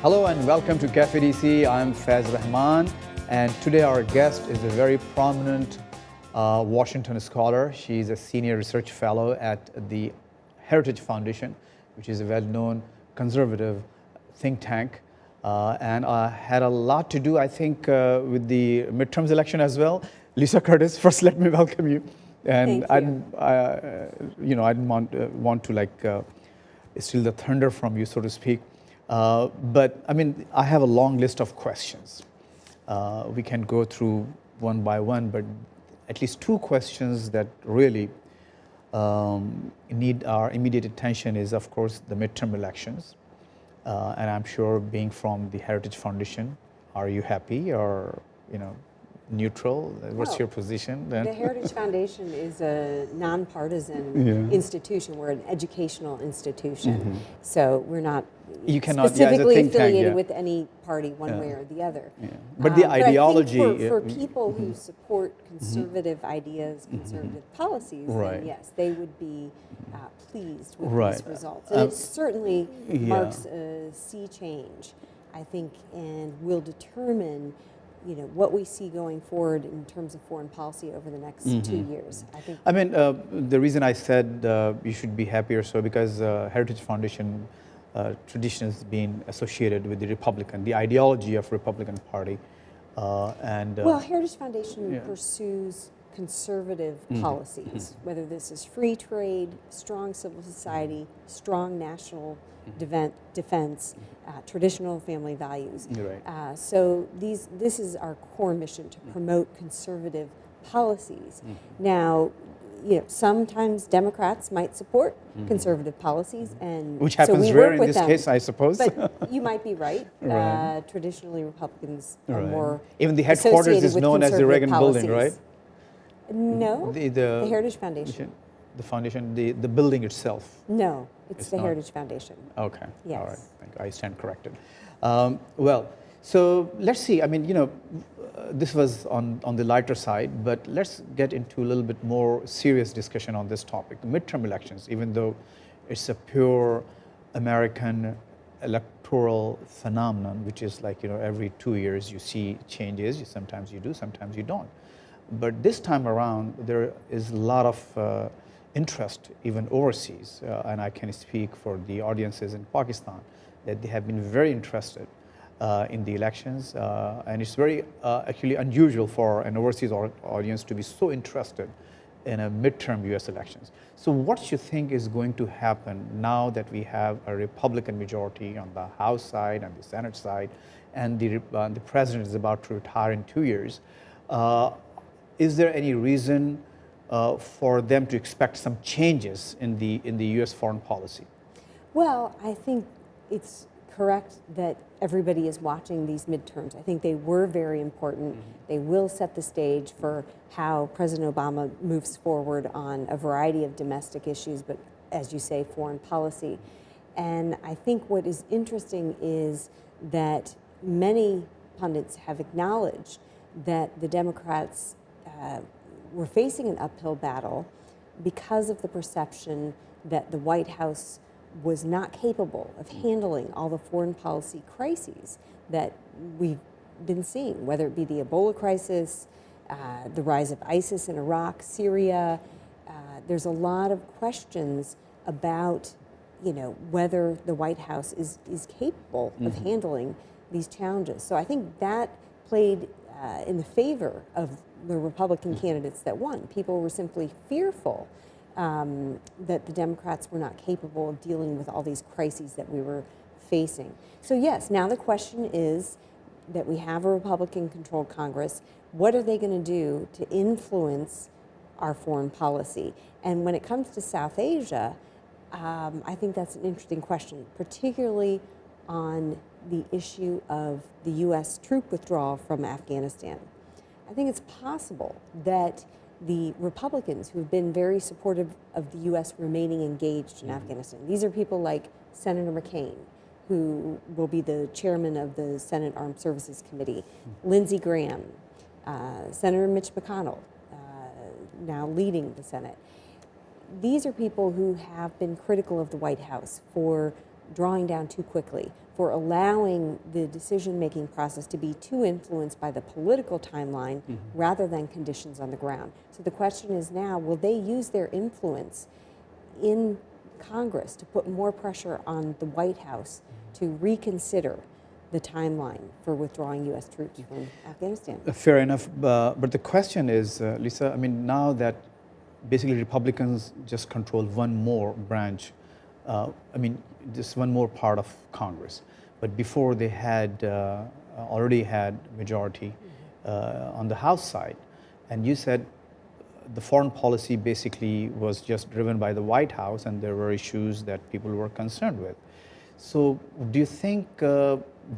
Hello and welcome to Cafe DC. I'm Faiz Rahman, and today our guest is a very prominent Washington scholar. She's a senior research fellow at the Heritage Foundation, which is a well-known conservative think tank. And had a lot to do, I think, with the midterms election as well. Lisa Curtis, first let me welcome you. And Thank you. I didn't want to steal the thunder from you, so to speak. But I mean, I have a long list of questions. We can go through one by one, but at least two questions that really need our immediate attention is, of course, the midterm elections. And I'm sure, being from the Heritage Foundation, are you happy or, neutral? What's your position then? The Heritage Foundation is a nonpartisan institution. We're an educational institution. So we're not specifically affiliated with any party one way or the other. But the ideology... But I think for people who support conservative ideas, conservative policies, then yes, they would be pleased with these results. And it certainly marks a sea change, I think, and will determine what we see going forward in terms of foreign policy over the next 2 years. I mean, the reason I said you should be happy or so, because Heritage Foundation tradition has been associated with the ideology of Republican Party. Well, Heritage Foundation pursues conservative policies, whether this is free trade, strong civil society, strong national defense, traditional family values. So this is our core mission, to promote conservative policies. Now, sometimes Democrats might support conservative policies, and which happens rare in this case, I suppose. But you might be right. Traditionally, Republicans are more even the headquarters is known as the Reagan Building, right? No, the Heritage Foundation. The foundation, the building itself? No, it's the Heritage Foundation. Okay. Yes. All right. Thank you. I stand corrected. Well, so let's see. I mean, this was on the lighter side, but let's get into a little bit more serious discussion on this topic. The midterm elections, even though it's a pure American electoral phenomenon, which is like, every 2 years you see changes. Sometimes you do, sometimes you don't. But this time around, there is a lot of interest, even overseas, and I can speak for the audiences in Pakistan, that they have been very interested in the elections, and it's very actually unusual for an overseas audience to be so interested in a midterm US elections. So what do you think is going to happen now that we have a Republican majority on the House side and the Senate side, and the president is about to retire in 2 years? Is there any reason for them to expect some changes in the U.S. foreign policy? Well, I think it's correct that everybody is watching these midterms. I think they were very important. They will set the stage for how President Obama moves forward on a variety of domestic issues, but as you say, foreign policy. And I think what is interesting is that many pundits have acknowledged that the Democrats were facing an uphill battle because of the perception that the White House was not capable of handling all the foreign policy crises that we've been seeing, whether it be the Ebola crisis, the rise of ISIS in Iraq, Syria. There's a lot of questions about, whether the White House is capable of handling these challenges. So I think that played in the favor of the Republican candidates that won. People were simply fearful that the Democrats were not capable of dealing with all these crises that we were facing. So yes, now the question is that we have a Republican-controlled Congress. What are they going to do to influence our foreign policy? And when it comes to South Asia, I think that's an interesting question, particularly on the issue of the U.S. troop withdrawal from Afghanistan. I think it's possible that the Republicans, who have been very supportive of the U.S. remaining engaged in Afghanistan, these are people like Senator McCain, who will be the chairman of the Senate Armed Services Committee, Lindsey Graham, Senator Mitch McConnell, now leading the Senate. These are people who have been critical of the White House for drawing down too quickly, for allowing the decision-making process to be too influenced by the political timeline rather than conditions on the ground. So the question is now, will they use their influence in Congress to put more pressure on the White House to reconsider the timeline for withdrawing U.S. troops from Afghanistan? Fair enough, but the question is, Lisa, I mean, now that basically Republicans just control one more branch, I mean, just one more part of Congress. But before they had already had majority on the House side, and you said the foreign policy basically was just driven by the White House, and there were issues that people were concerned with. So, do you think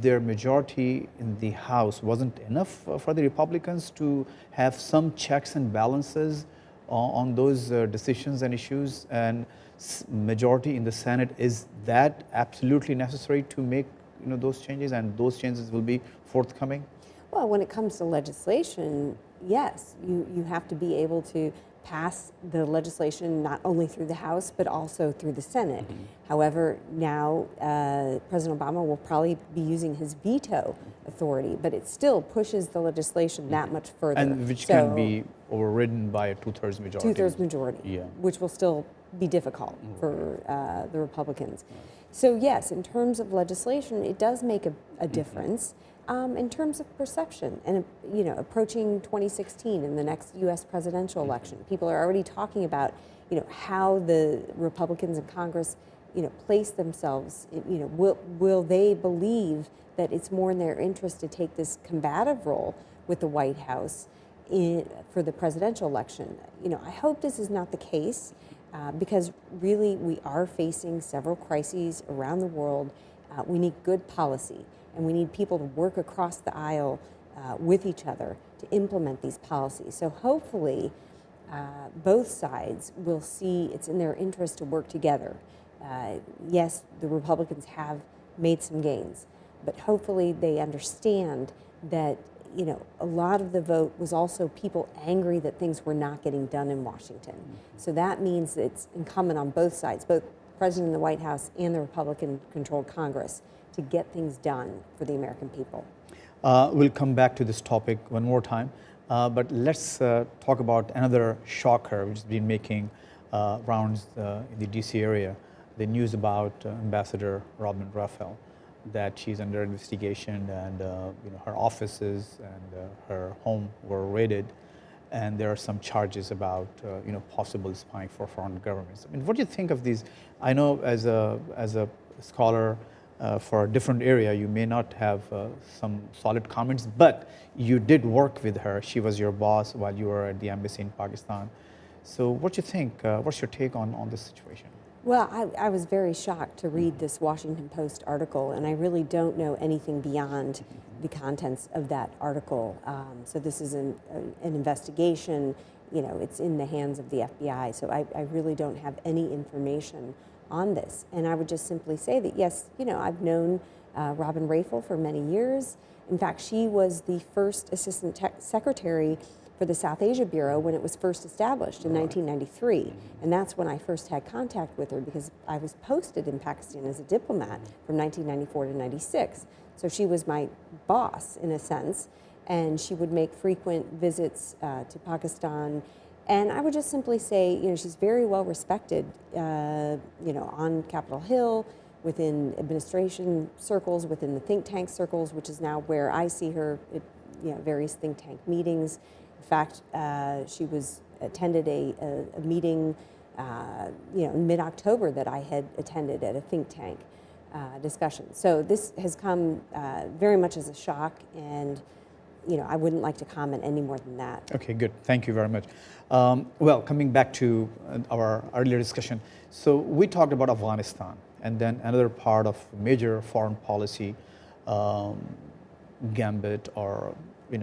their majority in the House wasn't enough for the Republicans to have some checks and balances on those decisions and issues, and majority in the Senate, is that absolutely necessary to make those changes, and those changes will be forthcoming? Well, when it comes to legislation, yes, you have to be able to pass the legislation not only through the House but also through the Senate. However, now President Obama will probably be using his veto authority, but it still pushes the legislation that much further. And which can be overridden by a two-thirds majority. Two-thirds majority, yeah. Which will still be difficult for the Republicans. So yes, in terms of legislation, it does make a difference. In terms of perception, and approaching 2016 and the next U.S. presidential election, people are already talking about how the Republicans in Congress place themselves. Will they believe that it's more in their interest to take this combative role with the White House for the presidential election? I hope this is not the case, because really we are facing several crises around the world. We need good policy. And we need people to work across the aisle with each other to implement these policies. So hopefully, both sides will see it's in their interest to work together. Yes, the Republicans have made some gains, but hopefully they understand that a lot of the vote was also people angry that things were not getting done in Washington. So that means it's incumbent on both sides, both the President of the White House and the Republican-controlled Congress, to get things done for the American people. We'll come back to this topic one more time, but let's talk about another shocker which has been making rounds in the DC area. The news about Ambassador Robin Raphael, that she's under investigation, and her offices and her home were raided, and there are some charges about possible spying for foreign governments. I mean, what do you think of these? I know as a scholar for a different area, you may not have some solid comments, but you did work with her. She was your boss while you were at the embassy in Pakistan. So what do you think? What's your take on this situation? Well, I was very shocked to read this Washington Post article, and I really don't know anything beyond the contents of that article. So this is an investigation. It's in the hands of the FBI. So I really don't have any information on this. And I would just simply say that, yes, I've known Robin Raphael for many years. In fact, she was the first assistant secretary for the South Asia Bureau when it was first established in 1993. And that's when I first had contact with her, because I was posted in Pakistan as a diplomat from 1994 to 96. So she was my boss, in a sense, and she would make frequent visits to Pakistan. And I would just simply say, she's very well respected, on Capitol Hill, within administration circles, within the think tank circles, which is now where I see her at various think tank meetings. In fact, she attended a meeting, in mid-October that I had attended at a think tank discussion. So this has come very much as a shock, and I wouldn't like to comment any more than that. Okay, good. Thank you very much. Well, coming back to our earlier discussion, so we talked about Afghanistan, and then another part of major foreign policy gambit or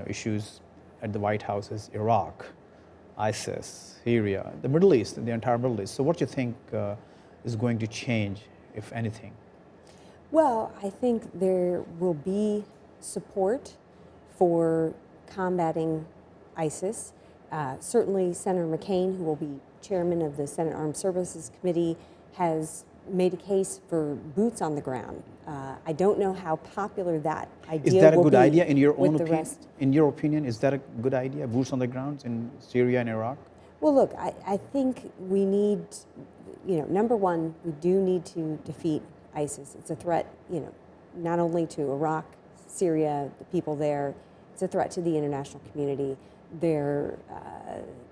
issues at the White House is Iraq, ISIS, Syria, the Middle East, the entire Middle East. So what do you think is going to change, if anything? Well, I think there will be support for combating ISIS. Certainly Senator McCain, who will be chairman of the Senate Armed Services Committee, has made a case for boots on the ground. I don't know how popular that idea Is that a will good be idea in your with own the opinion? rest. In your opinion, is that a good idea? Boots on the ground in Syria and Iraq? Well, look, I think we need, number one, we do need to defeat ISIS. It's a threat, not only to Iraq, Syria, the people there, it's a threat to the international community. Their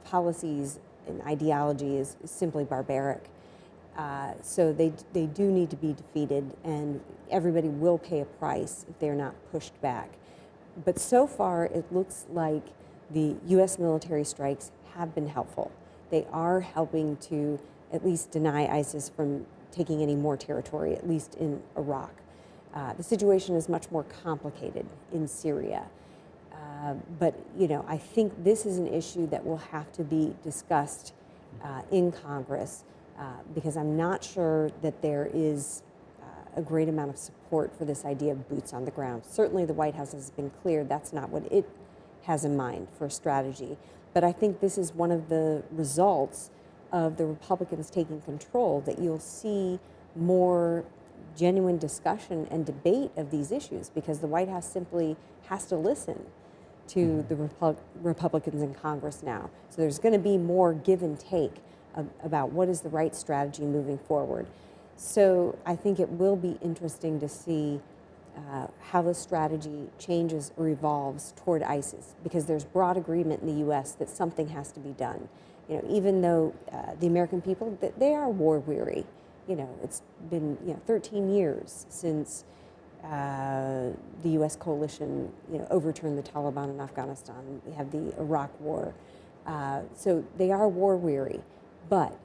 policies and ideology is simply barbaric. So they do need to be defeated, and everybody will pay a price if they're not pushed back. But so far, it looks like the U.S. military strikes have been helpful. They are helping to at least deny ISIS from taking any more territory, at least in Iraq. The situation is much more complicated in Syria. But I think this is an issue that will have to be discussed in Congress because I'm not sure that there is a great amount of support for this idea of boots on the ground. Certainly the White House has been clear that's not what it has in mind for a strategy. But I think this is one of the results of the Republicans taking control, that you'll see more genuine discussion and debate of these issues because the White House simply has to listen to the Republicans in Congress now. So there's going to be more give and take about what is the right strategy moving forward. So I think it will be interesting to see how the strategy changes or evolves toward ISIS, because there's broad agreement in the U.S. that something has to be done. Even though the American people, they are war weary. It's been 13 years since the U.S. coalition overturned the Taliban in Afghanistan. We have the Iraq War. So they are war weary, but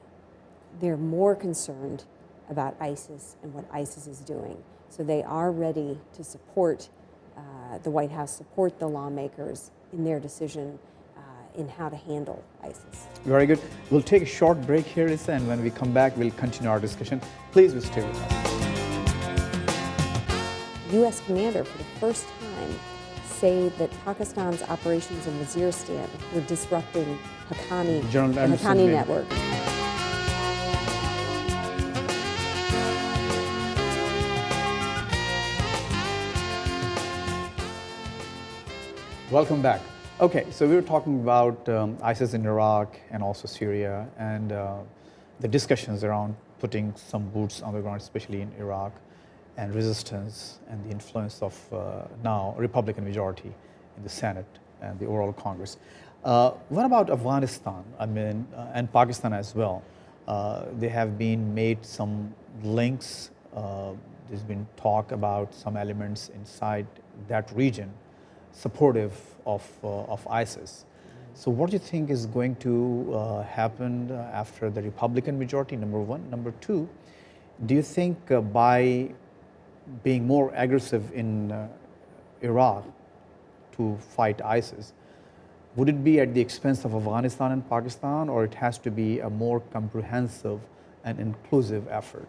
they're more concerned about ISIS and what ISIS is doing. So they are ready to support the White House, support the lawmakers in their decision in how to handle ISIS. Very good. We'll take a short break here, Issa, and when we come back, we'll continue our discussion. Please stay with us. U.S. commander, for the first time, say that Pakistan's operations in Waziristan were disrupting Haqqani, the Haqqani network. Welcome back. Okay, so we were talking about ISIS in Iraq and also Syria, and the discussions around putting some boots on the ground, especially in Iraq, and resistance and the influence of now Republican majority in the Senate and the overall Congress. What about Afghanistan? And Pakistan as well. They have been made some links. There's been talk about some elements inside that region supportive of ISIS. So what do you think is going to happen after the Republican majority, number one? Number two, do you think by being more aggressive in Iraq to fight ISIS, would it be at the expense of Afghanistan and Pakistan, or it has to be a more comprehensive and inclusive effort?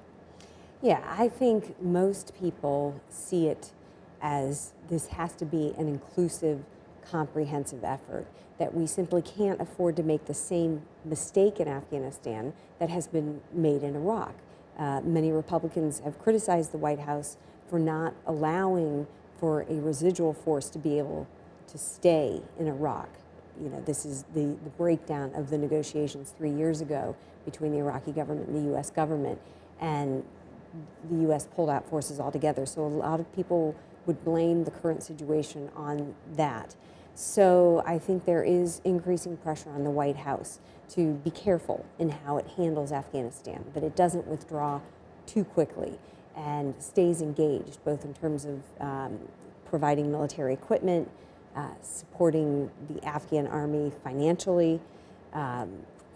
Yeah, I think most people see it as this has to be an inclusive, comprehensive effort, that we simply can't afford to make the same mistake in Afghanistan that has been made in Iraq. Many Republicans have criticized the White House for not allowing for a residual force to be able to stay in Iraq. This is the breakdown of the negotiations 3 years ago between the Iraqi government and the U.S. government, and the U.S. pulled out forces altogether. So a lot of people would blame the current situation on that. So I think there is increasing pressure on the White House to be careful in how it handles Afghanistan, that it doesn't withdraw too quickly and stays engaged, both in terms of providing military equipment, supporting the Afghan army financially,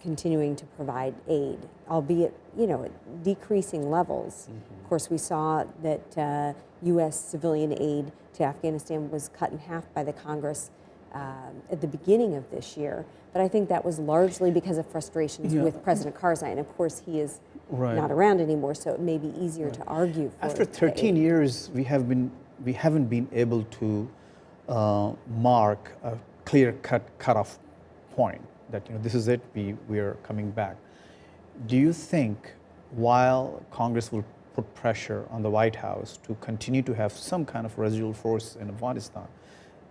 continuing to provide aid, albeit at decreasing levels. Of course, we saw that U.S. civilian aid to Afghanistan was cut in half by the Congress at the beginning of this year. But I think that was largely because of frustrations with President Karzai. And of course, he is not around anymore, so it may be easier to argue for. After 13 years, we haven't been able to mark a clear-cut cutoff point that this is it. We are coming back. Do you think while Congress will put pressure on the White House to continue to have some kind of residual force in Afghanistan,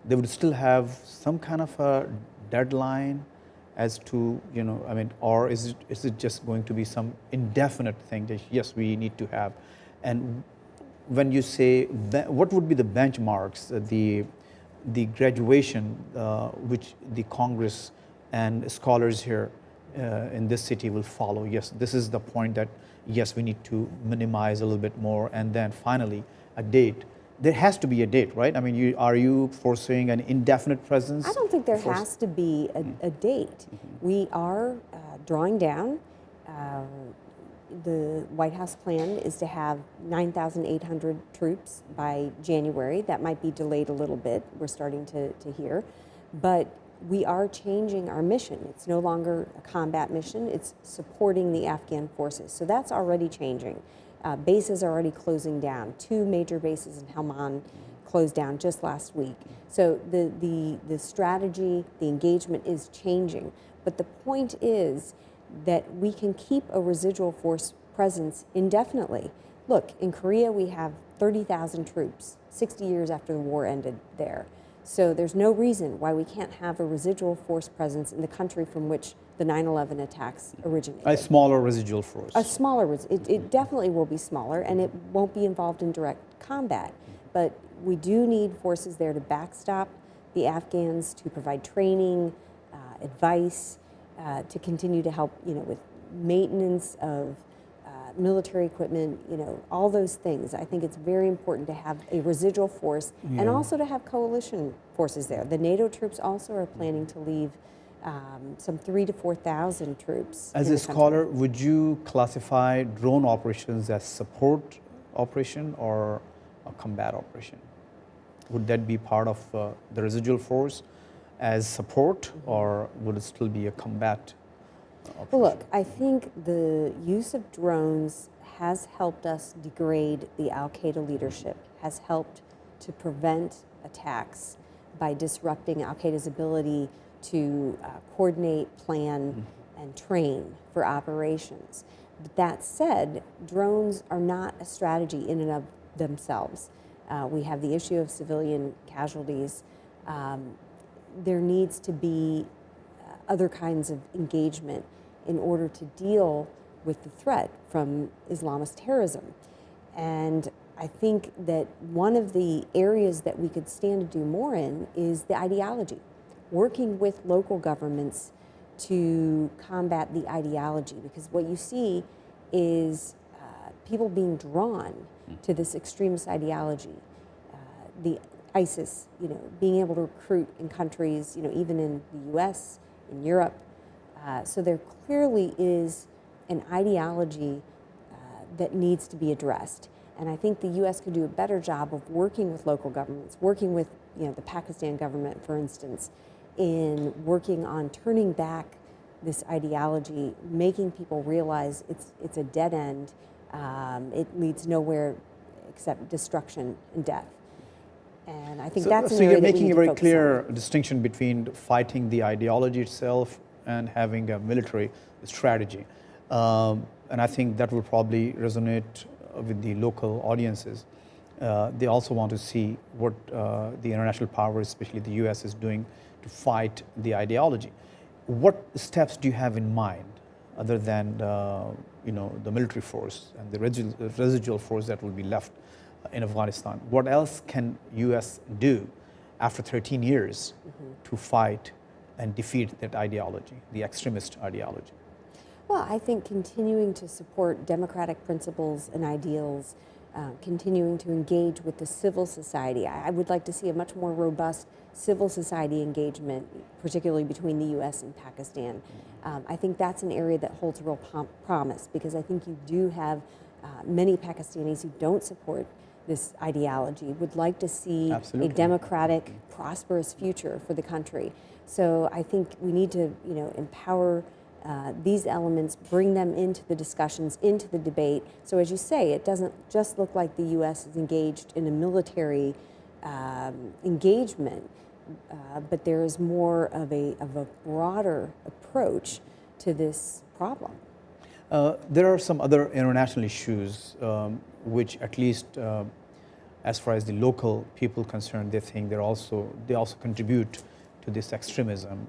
they would still have some kind of a deadline as to, I mean, or is it just going to be some indefinite thing that, yes, we need to have? And when you say, what would be the benchmarks, the graduation which the Congress and scholars here in this city will follow? Yes, this is the point that, yes, we need to minimize a little bit more, and then finally a date. There has to be a date, right? I mean, are you foreseeing an indefinite presence? I don't think there has to be a date. We are drawing down. The White House plan is to have 9,800 troops by January. That might be delayed a little bit. We're starting to hear. But we are changing our mission. It's no longer a combat mission. It's supporting the Afghan forces. So that's already changing. Bases are already closing down. 2 major bases in Helmand closed down just last week. So the strategy, the engagement is changing. But the point is that we can keep a residual force presence indefinitely. Look, in Korea we have 30,000 troops, 60 years after the war ended there. So there's no reason why we can't have a residual force presence in the country from which the 9/11 attacks originated. A smaller residual force. A smaller, it definitely will be smaller, and it won't be involved in direct combat. But we do need forces there to backstop the Afghans, to provide training, advice, to continue to help, with maintenance of military equipment, all those things. I think it's very important to have a residual force and also to have coalition forces there. The NATO troops also are planning to leave some 3,000 to 4,000 troops. As a scholar, would you classify drone operations as support operation or a combat operation? Would that be part of the residual force as support, or would it still be a combat operation? Well, look, I think the use of drones has helped us degrade the al-Qaeda leadership, has helped to prevent attacks by disrupting al-Qaeda's ability to coordinate, plan, and train for operations. But that said, drones are not a strategy in and of themselves. We have the issue of civilian casualties. There needs to be other kinds of engagement in order to deal with the threat from Islamist terrorism. And I think that one of the areas that we could stand to do more in is the ideology, working with local governments to combat the ideology, because what you see is people being drawn to this extremist ideology. The ISIS, being able to recruit in countries, even in the U.S., in Europe. So there clearly is an ideology that needs to be addressed. And I think the U.S. could do a better job of working with local governments, working with the Pakistan government, for instance, in working on turning back this ideology, making people realize it's a dead end. It leads nowhere except destruction and death. And I think that's an area you're that we making need a to very focus clear on. distinction between fighting the ideology itself and having a military strategy. And I think that will probably resonate with the local audiences. They also want to see what the international powers, especially the US, is doing to fight the ideology. What steps do you have in mind other than the military force and the residual force that will be left in Afghanistan? What else can US do after 13 years to fight and defeat that ideology, the extremist ideology? Well, I think continuing to support democratic principles and ideals, continuing to engage with the civil society. I would like to see a much more robust civil society engagement, particularly between the U.S. and Pakistan. I think that's an area that holds real promise, because I think you do have many Pakistanis who don't support this ideology, would like to see Absolutely. a democratic, prosperous future for the country. So I think we need to, empower these elements, bring them into the discussions, into the debate. So as you say, it doesn't just look like the U.S. is engaged in a military engagement, but there is more of a broader approach to this problem. There are some other international issues which, at least as far as the local people concerned, they think they also contribute to this extremism.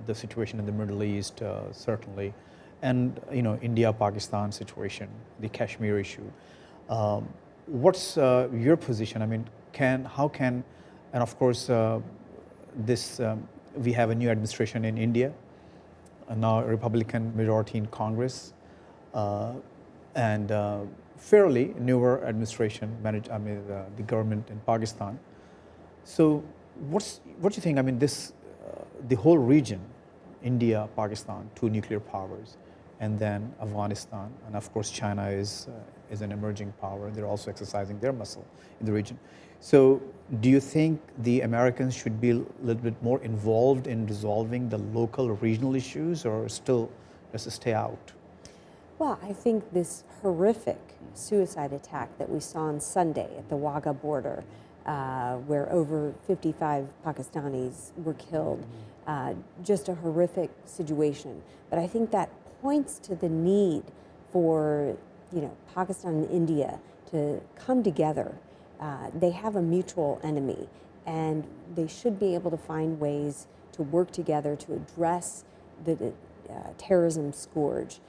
The situation in the Middle East, certainly, and India-Pakistan situation, the Kashmir issue. What's your position? I mean, how can, and of course, we have a new administration in India, now a Republican majority in Congress, and fairly newer administration the government in Pakistan. So, what do you think? I mean, the whole region, India, Pakistan, two nuclear powers, and then Afghanistan, and of course China is an emerging power. They're also exercising their muscle in the region. So, do you think the Americans should be a little bit more involved in resolving the local, regional issues, or still just stay out? Well, I think this horrific suicide attack that we saw on Sunday at the Wagah border, where over 55 Pakistanis were killed, just a horrific situation. But I think that points to the need for Pakistan and India to come together. They have a mutual enemy, and they should be able to find ways to work together to address the terrorism scourge.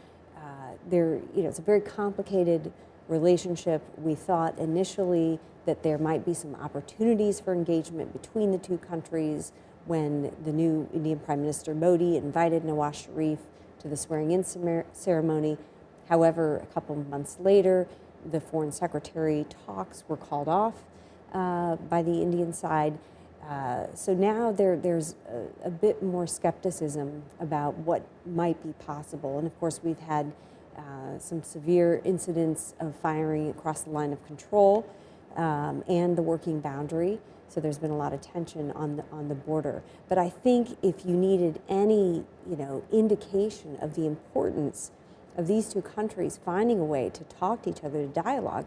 It's a very complicated relationship. We thought initially that there might be some opportunities for engagement between the two countries when the new Indian Prime Minister Modi invited Nawaz Sharif to the swearing-in ceremony. However, a couple of months later, the Foreign Secretary talks were called off by the Indian side. So now there's a bit more skepticism about what might be possible. And of course, we've had some severe incidents of firing across the line of control and the working boundary. So there's been a lot of tension on the border. But I think if you needed any indication of the importance of these two countries finding a way to talk to each other, to dialogue,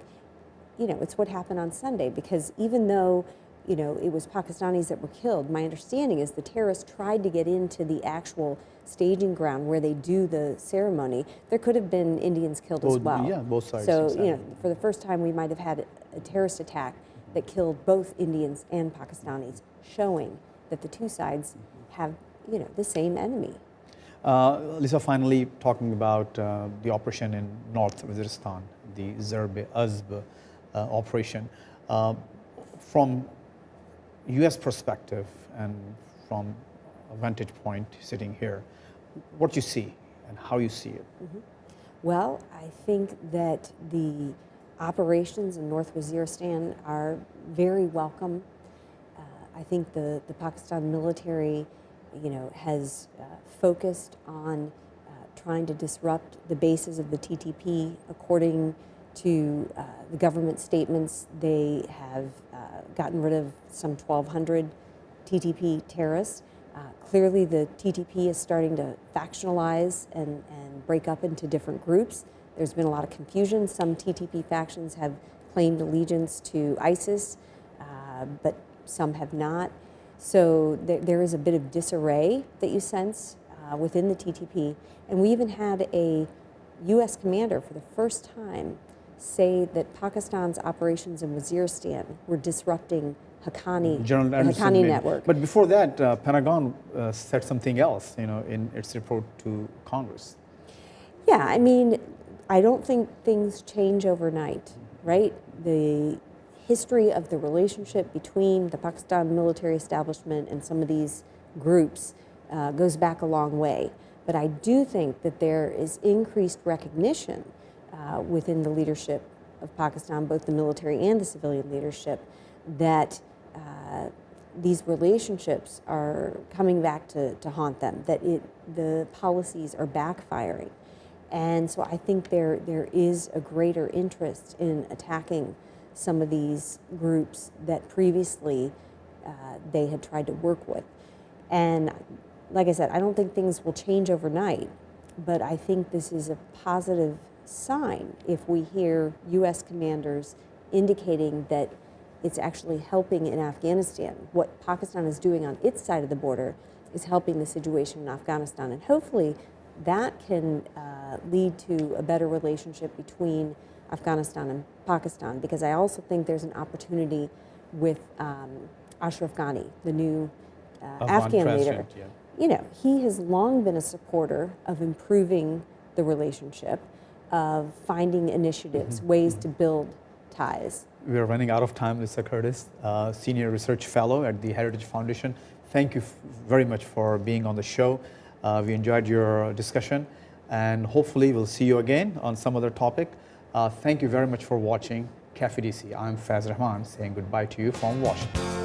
it's what happened on Sunday. Because even though it was Pakistanis that were killed, my understanding is the terrorists tried to get into the actual staging ground where they do the ceremony. There could have been Indians killed as well. Yeah, both sides. So, exactly. For the first time, we might have had a terrorist attack that killed both Indians and Pakistanis, showing that the two sides have, the same enemy. Lisa, finally talking about the operation in North Waziristan, the Zarb-e-Azb operation. From U.S. perspective and from a vantage point sitting here, what you see and how you see it? Mm-hmm. Well, I think that the operations in North Waziristan are very welcome. I think the Pakistan military, has focused on trying to disrupt the bases of the TTP. According to the government statements, they have gotten rid of some 1,200 TTP terrorists. Clearly, the TTP is starting to factionalize and break up into different groups. There's been a lot of confusion. Some TTP factions have claimed allegiance to ISIS, but some have not. So there is a bit of disarray that you sense within the TTP. And we even had a U.S. commander for the first time say that Pakistan's operations in Waziristan were disrupting Haqqani, the Haqqani network. But before that, Pentagon said something else, in its report to Congress. Yeah, I mean, I don't think things change overnight, right? The history of the relationship between the Pakistan military establishment and some of these groups goes back a long way. But I do think that there is increased recognition within the leadership of Pakistan, both the military and the civilian leadership, that these relationships are coming back to haunt them, that the policies are backfiring. And so I think there is a greater interest in attacking some of these groups that previously they had tried to work with. And like I said, I don't think things will change overnight, but I think this is a positive sign if we hear U.S. commanders indicating that it's actually helping in Afghanistan. What Pakistan is doing on its side of the border is helping the situation in Afghanistan. And hopefully that can lead to a better relationship between Afghanistan and Pakistan, because I also think there's an opportunity with Ashraf Ghani, the new Afghan leader. Yeah. You know, he has long been a supporter of improving the relationship, of finding initiatives, ways to build ties. We are running out of time, Lisa Curtis, Senior Research Fellow at the Heritage Foundation. Thank you very much for being on the show. We enjoyed your discussion, and hopefully we'll see you again on some other topic. Thank you very much for watching Cafe DC. I'm Faz Rahman saying goodbye to you from Washington.